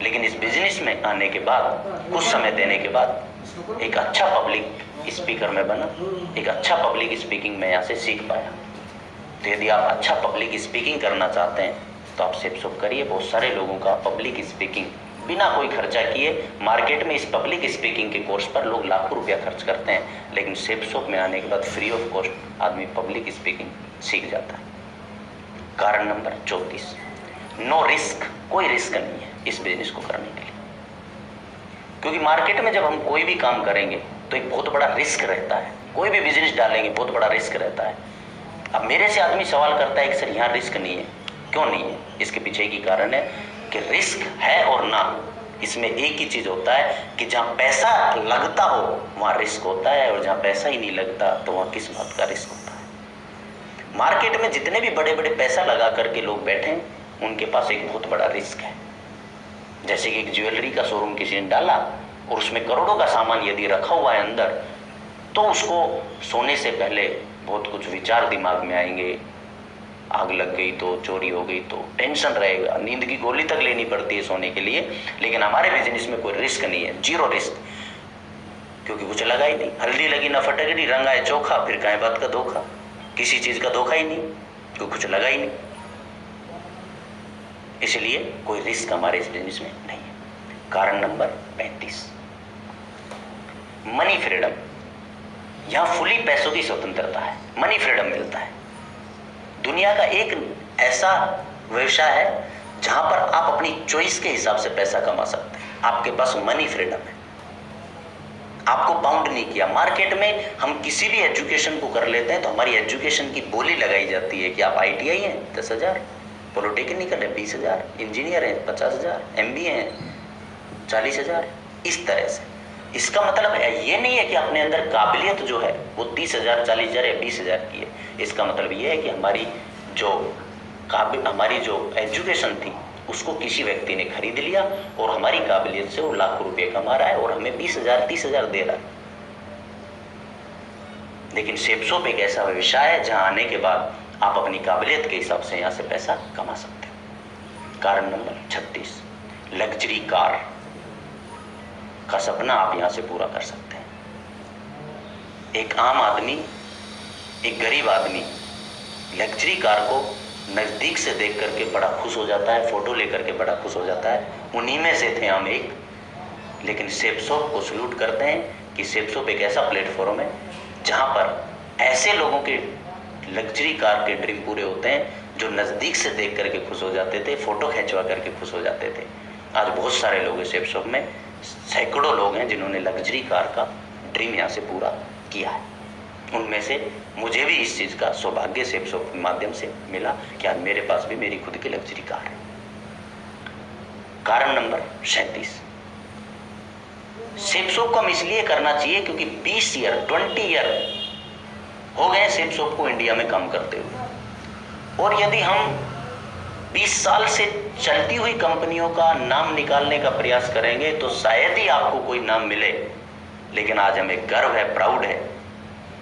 लेकिन इस बिजनेस में आने के बाद, कुछ समय देने के बाद एक अच्छा पब्लिक स्पीकर में बना, एक अच्छा पब्लिक स्पीकिंग में यहाँ से सीख पाया। तो यदि आप अच्छा पब्लिक स्पीकिंग करना चाहते हैं तो आप सेफ शॉप करिए। बहुत सारे लोगों का पब्लिक स्पीकिंग बिना कोई खर्चा किए, मार्केट में इस पब्लिक स्पीकिंग के कोर्स पर लोग लाखों रुपया खर्च करते हैं, लेकिन सेफ शॉप में आने के बाद फ्री ऑफ कॉस्ट आदमी पब्लिक स्पीकिंग सीख जाता है। कारण नंबर 34, नो रिस्क। कोई रिस्क नहीं है इस बिजनेस को करने के लिए, क्योंकि मार्केट में जब हम कोई भी काम करेंगे तो एक बहुत बड़ा रिस्क रहता है। कोई भी बिजनेस डालेंगे बहुत बड़ा रिस्क रहता है। अब मेरे से आदमी सवाल करता है कि सर यहाँ रिस्क नहीं है, क्यों नहीं है? इसके पीछे की कारण है कि रिस्क है और ना, इसमें एक ही चीज होता है कि जहां पैसा लगता हो वहां रिस्क होता है, और जहां पैसा ही नहीं लगता तो वहां किस बात का रिस्क होता है। मार्केट में जितने भी बड़े बड़े पैसा लगा करके लोग बैठे हैं, उनके पास एक बहुत बड़ा रिस्क है। जैसे कि एक ज्वेलरी का शोरूम किसी ने डाला और उसमें करोड़ों का सामान यदि रखा हुआ है अंदर, तो उसको सोने से पहले बहुत कुछ विचार दिमाग में आएंगे। आग लग गई तो, चोरी हो गई तो टेंशन रहेगा, नींद की गोली तक लेनी पड़ती है सोने के लिए। लेकिन हमारे बिजनेस में कोई रिस्क नहीं है, जीरो रिस्क, क्योंकि कुछ लगा ही नहीं। हल्दी लगी ना फटकड़ी, रंग आए चोखा, फिर काहे बात का धोखा? किसी चीज का धोखा ही नहीं, क्योंकि कुछ लगा ही नहीं। इसलिए कोई रिस्क हमारे इस बिजनेस में नहीं है। कारण नंबर 35, मनी फ्रीडम। यहां फुली पैसों की स्वतंत्रता है, मनी फ्रीडम मिलता है। दुनिया का एक ऐसा व्यवसाय है जहां पर आप अपनी चॉइस के हिसाब से पैसा कमा सकते हैं। आपके पास मनी फ्रीडम है, आपको बाउंड नहीं किया। मार्केट में हम किसी भी एजुकेशन को कर लेते हैं तो हमारी एजुकेशन की बोली लगाई जाती है कि आप ITI हैं 10,000, पॉलिटेक्निकल है 20,000, इंजीनियर है 50,000, MBA है 40,000, इस तरह से। इसका मतलब ये नहीं है कि अपने अंदर काबिलियत जो है वो 30,000, 40,000 या 20,000 की है। इसका मतलब ये है कि हमारी जो एजुकेशन थी उसको किसी व्यक्ति ने खरीद लिया और हमारी काबिलियत से वो लाखों रुपए कमा रहा है और हमें 20,000, 30,000 दे रहा है। लेकिन सेफ शॉप एक ऐसा व्यवसाय है जहां आने के बाद आप अपनी काबिलियत के हिसाब से यहां से पैसा कमा सकते हो। कारण नंबर 36, लग्जरी कार का सपना आप यहां से पूरा कर सकते हैं। एक आम आदमी, एक गरीब आदमी लग्जरी कार को नजदीक से देख करके बड़ा खुश हो जाता है, फोटो लेकर के बड़ा खुश हो जाता है। उन्हीं में से थे हम एक। लेकिन सेफ शॉप को सल्यूट करते हैं कि सेफ शॉप एक ऐसा प्लेटफॉर्म है जहां पर ऐसे लोगों के लग्जरी कार के ड्रीम पूरे होते हैं जो नजदीक से देख करके खुश हो जाते थे, फोटो खिंचवा करके खुश हो जाते थे। आज बहुत सारे लोग सेफ शॉप में, सैकड़ों लोग हैं जिन्होंने लग्जरी कार का ड्रीम यहाँ से पूरा किया है। उनमें से मुझे भी इस चीज का सौभाग्य सेफ शॉप के माध्यम से मिला कि आज मेरे पास भी मेरी खुद की लग्जरी कार है। कारण नंबर 37, सेफ शॉप को हम इसलिए करना चाहिए क्योंकि 20 ईयर हो गए सेफ शॉप को इंडिया में काम करते हुए, और यदि हम 20 साल से चलती हुई कंपनियों का नाम निकालने का प्रयास करेंगे तो शायद ही आपको कोई नाम मिले। लेकिन आज हमें गर्व है, प्राउड है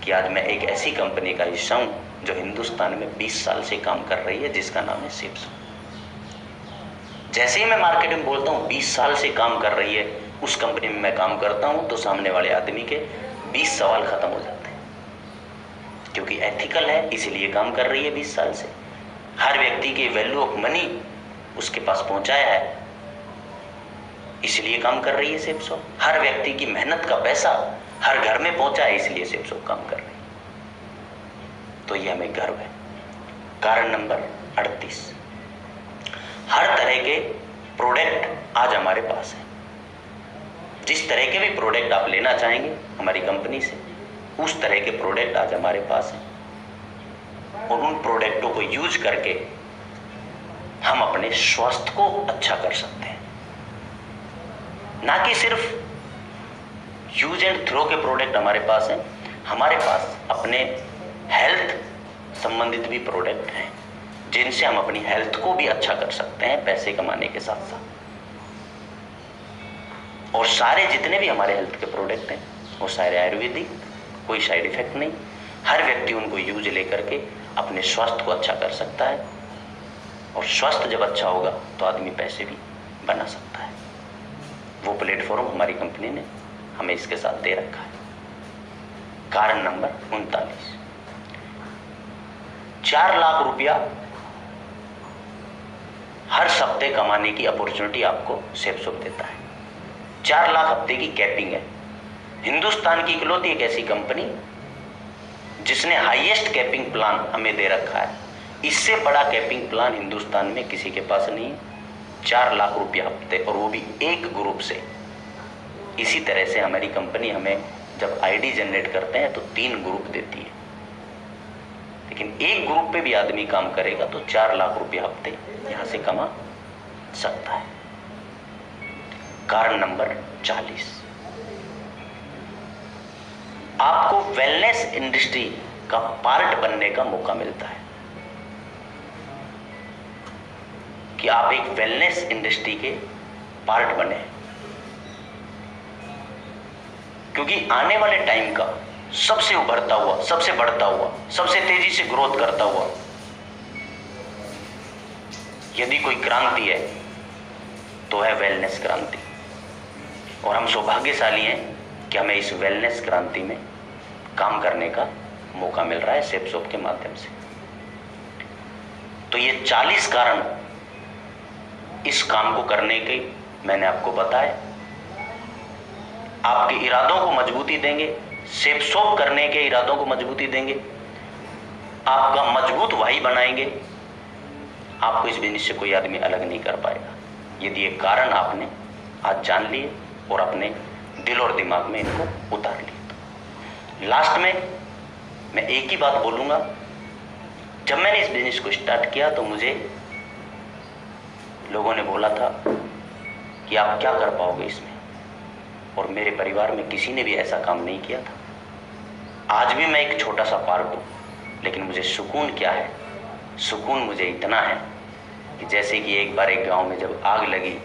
कि आज मैं एक ऐसी कंपनी का हिस्सा हूं जो हिंदुस्तान में 20 साल से काम कर रही है, जिसका नाम है सेफ शॉप। जैसे ही मैं मार्केट में बोलता हूं 20 साल से काम कर रही है, उस कंपनी में मैं काम करता हूं, तो सामने वाले आदमी के 20 सवाल खत्म हो जाते हैं, क्योंकि एथिकल है इसलिए काम कर रही है 20 साल से। हर व्यक्ति की वैल्यू ऑफ मनी उसके पास पहुंचाया है, इसलिए काम कर रही है सेफ शॉप। हर व्यक्ति की मेहनत का पैसा हर घर में पहुंचा है, इसलिए सेफ शॉप काम कर रही। तो ये हमें गर्व है। कारण नंबर 38, हर तरह के प्रोडक्ट आज हमारे पास है। जिस तरह के भी प्रोडक्ट आप लेना चाहेंगे हमारी कंपनी से, उस तरह के प्रोडक्ट आज हमारे पास हैं। और उन प्रोडक्टों को यूज करके हम अपने स्वास्थ्य को अच्छा कर सकते हैं। ना कि सिर्फ यूज एंड थ्रो के प्रोडक्ट हमारे पास हैं, हमारे पास अपने हेल्थ संबंधित भी प्रोडक्ट हैं जिनसे हम अपनी हेल्थ को भी अच्छा कर सकते हैं पैसे कमाने के साथ साथ। और सारे जितने भी हमारे हेल्थ के प्रोडक्ट हैं वो सारे आयुर्वेदिक, कोई साइड इफेक्ट नहीं। हर व्यक्ति उनको यूज लेकर के अपने स्वास्थ्य को अच्छा कर सकता है। और स्वास्थ्य जब अच्छा होगा तो आदमी पैसे भी बना सकता है। वो प्लेटफॉर्म हमारी कंपनी ने हमें इसके साथ दे रखा है। कारण नंबर 39, 4 लाख रुपया हर हफ्ते कमाने की अपॉर्चुनिटी आपको सेफ शॉप देता है। 4 लाख हफ्ते की कैपिंग है। हिंदुस्तान की इकलौती एक ऐसी कंपनी जिसने हाईएस्ट कैपिंग प्लान हमें दे रखा है। इससे बड़ा कैपिंग प्लान हिंदुस्तान में किसी के पास नहीं है। 4 लाख रुपया हफ्ते, और वो भी एक ग्रुप से। इसी तरह से हमारी कंपनी हमें जब आईडी जनरेट करते हैं तो 3 ग्रुप देती है, लेकिन एक ग्रुप पे भी आदमी काम करेगा तो 4 लाख रुपया हफ्ते यहां से कमा सकता है। कारण नंबर 40, आपको वेलनेस इंडस्ट्री का पार्ट बनने का मौका मिलता है कि आप एक वेलनेस इंडस्ट्री के पार्ट बने। क्योंकि आने वाले टाइम का सबसे उभरता हुआ, सबसे बढ़ता हुआ, सबसे तेजी से ग्रोथ करता हुआ यदि कोई क्रांति है तो है वेलनेस क्रांति। और हम सौभाग्यशाली हैं कि हमें इस वेलनेस क्रांति में काम करने का मौका मिल रहा है सेफ शॉप के माध्यम से। तो ये 40 कारण इस काम को करने के मैंने आपको बताए। आपके इरादों को मजबूती देंगे, सेफ शॉप करने के इरादों को मजबूती देंगे, आपका मजबूत भाई बनाएंगे। आपको इस बिजनेस से कोई आदमी अलग नहीं कर पाएगा यदि ये कारण आपने आज जान लिए और अपने दिल और दिमाग में इनको उतार लिए। लास्ट में मैं एक ही बात बोलूंगा, जब मैंने इस बिजनेस को स्टार्ट किया तो मुझे लोगों ने बोला था कि आप क्या कर पाओगे इसमें, और मेरे परिवार में किसी ने भी ऐसा काम नहीं किया था। आज भी मैं एक छोटा सा पार्ट हूं, लेकिन मुझे सुकून क्या है, सुकून मुझे इतना है कि जैसे कि एक बार एक गांव में जब आग लगी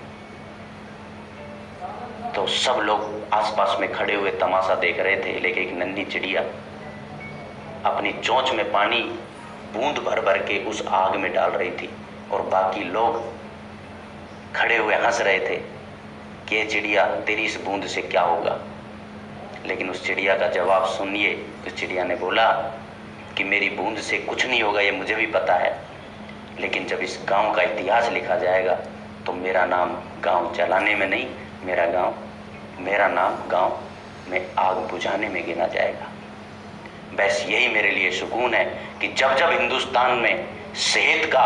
तो सब लोग आसपास में खड़े हुए तमाशा देख रहे थे, लेकिन एक नन्ही चिड़िया अपनी चोंच में पानी बूंद भर भर के उस आग में डाल रही थी, और बाकी लोग खड़े हुए हंस रहे थे कि ये चिड़िया तेरी इस बूंद से क्या होगा। लेकिन उस चिड़िया का जवाब सुनिए। उस चिड़िया ने बोला कि मेरी बूंद से कुछ नहीं होगा, ये मुझे भी पता है, लेकिन जब इस गांव का इतिहास लिखा जाएगा तो मेरा नाम गांव जलाने में नहीं, मेरा नाम गांव में आग बुझाने में गिना जाएगा। बस यही मेरे लिए सुकून है कि जब जब हिंदुस्तान में सेहत का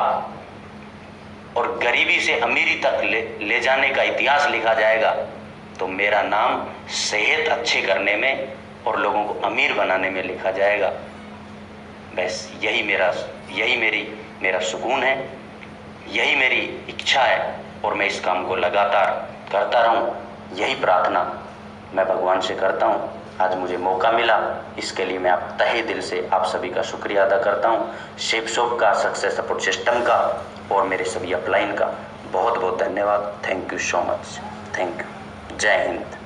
और गरीबी से अमीरी तक ले जाने का इतिहास लिखा जाएगा तो मेरा नाम सेहत अच्छे करने में और लोगों को अमीर बनाने में लिखा जाएगा। बस यही मेरा सुकून है, यही मेरी इच्छा है, और मैं इस काम को लगातार करता रहूं। यही प्रार्थना मैं भगवान से करता हूं। आज मुझे मौका मिला, इसके लिए मैं आप तहे दिल से आप सभी का शुक्रिया अदा करता हूं। सेफ शॉप का, सक्सेस सपोर्ट सिस्टम का और मेरे सभी अपलाइन का बहुत बहुत धन्यवाद। Thank you so much. Thank you. जय हिंद।